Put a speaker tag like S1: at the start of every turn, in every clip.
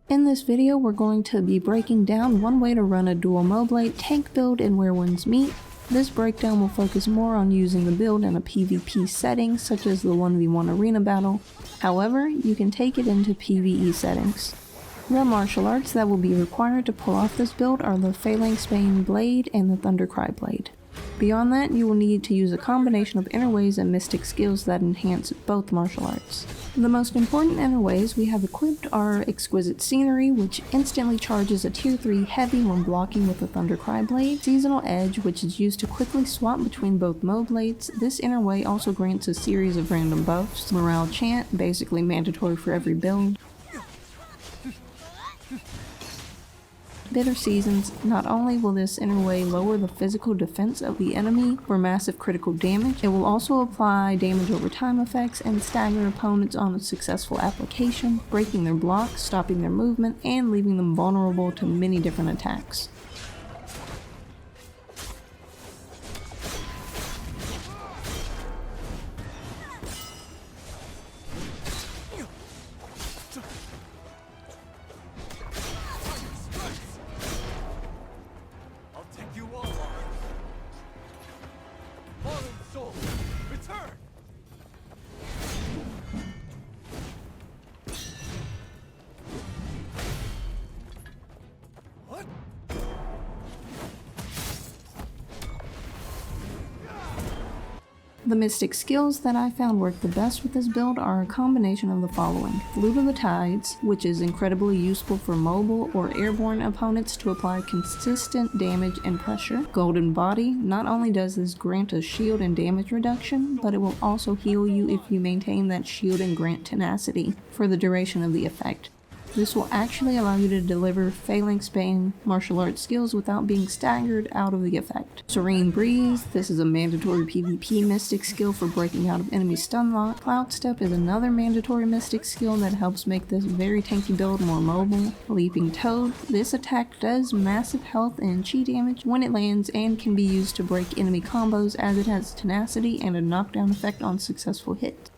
S1: In this video, we're going to be breaking down one way to run a dual Moblade tank build and where ones meet. This breakdown will focus more on using the build in a PvP setting, such as the 1v1 arena battle. However, you can take it into PvE settings. The martial arts that will be required to pull off this build are the Phalanxbane blade and the Thundercry blade. Beyond that, you will need to use a combination of inner ways and mystic skills that enhance both martial arts. The most important inner ways we have equipped are Exquisite Scenery, which instantly charges a tier 3 heavy when blocking with the Thundercry blade, Seasonal Edge, which is used to quickly swap between both Moblades. This inner way also grants a series of random buffs, Morale Chant, basically mandatory for every build, Bitter Seasons. Not only will this inner way lower the physical defense of the enemy for massive critical damage, it will also apply damage over time effects and stagger opponents on a successful application, breaking their blocks, stopping their movement, and leaving them vulnerable to many different attacks. The mystic skills that I found work the best with this build are a combination of the following. Loot of the Tides, which is incredibly useful for mobile or airborne opponents to apply consistent damage and pressure. Golden Body, not only does this grant a shield and damage reduction, but it will also heal you if you maintain that shield and grant tenacity for the duration of the effect. This will actually allow you to deliver Phalanxbane martial arts skills without being staggered out of the effect. Serene Breeze, this is a mandatory PvP mystic skill for breaking out of enemy stun lock. Cloud Step is another mandatory mystic skill that helps make this very tanky build more mobile. Leaping Toad, this attack does massive health and chi damage when it lands and can be used to break enemy combos as it has tenacity and a knockdown effect on successful hits.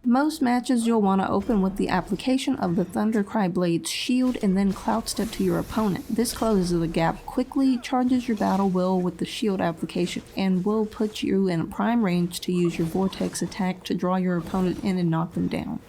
S1: Most matches you'll want to open with the application of the Thundercry Blade's shield and then Cloud Step to your opponent. This closes the gap quickly, charges your battle will with the shield application, and will put you in a prime range to use your Vortex attack to draw your opponent in and knock them down.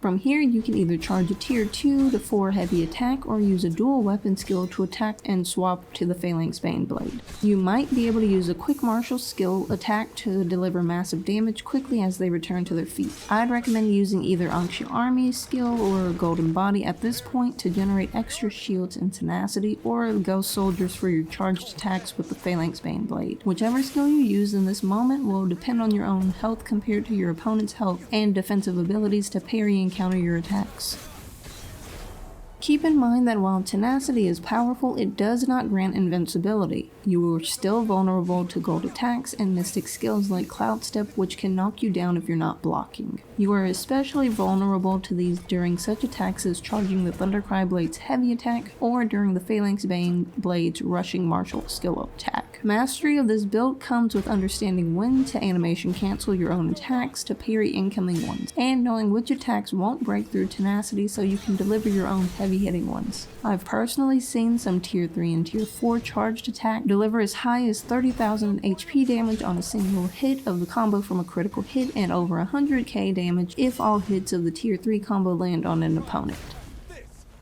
S1: From here, you can either charge a tier 2 to 4 heavy attack or use a dual weapon skill to attack and swap to the Phalanxbane blade. You might be able to use a quick martial skill attack to deliver massive damage quickly as they return to their feet. I'd recommend using either Wuxia Army skill or Golden Body at this point to generate extra shields and tenacity, or Ghost Soldiers for your charged attacks with the Phalanxbane blade. Whichever skill you use in this moment will depend on your own health compared to your opponent's health and defensive abilities to parry and counter your attacks. Keep in mind that while tenacity is powerful, it does not grant invincibility. You are still vulnerable to gold attacks and mystic skills like Cloud Step, which can knock you down if you're not blocking. You are especially vulnerable to these during such attacks as charging the Thundercry Blade's heavy attack or during the Phalanxbane Blade's rushing martial skill attack. Mastery of this build comes with understanding when to animation cancel your own attacks to parry incoming ones, and knowing which attacks won't break through tenacity so you can deliver your own heavy hitting ones. I've personally seen some tier 3 and tier 4 charged attack deliver as high as 30,000 HP damage on a single hit of the combo from a critical hit and over 100k damage if all hits of the tier 3 combo land on an opponent.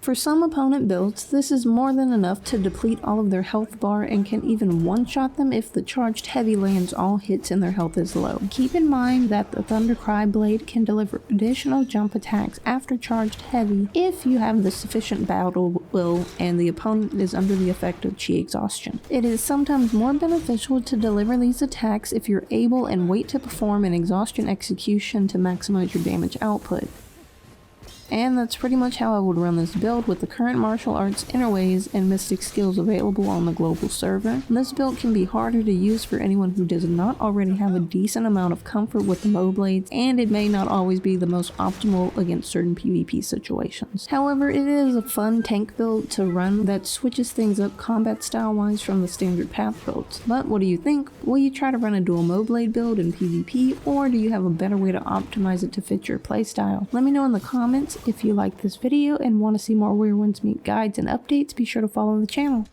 S1: For some opponent builds, this is more than enough to deplete all of their health bar and can even one-shot them if the charged heavy lands all hits and their health is low. Keep in mind that the Thundercry blade can deliver additional jump attacks after charged heavy if you have the sufficient battle will and the opponent is under the effect of chi exhaustion. It is sometimes more beneficial to deliver these attacks if you're able and wait to perform an exhaustion execution to maximize your damage output. And that's pretty much how I would run this build with the current martial arts, inner ways, and mystic skills available on the global server. This build can be harder to use for anyone who does not already have a decent amount of comfort with the Moblades, and it may not always be the most optimal against certain PvP situations. However, it is a fun tank build to run that switches things up combat style wise from the standard path builds. But what do you think? Will you try to run a dual Moblade build in PvP, or do you have a better way to optimize it to fit your playstyle? Let me know in the comments. If you like this video and want to see more Where Winds Meet guides and updates, be sure to follow the channel.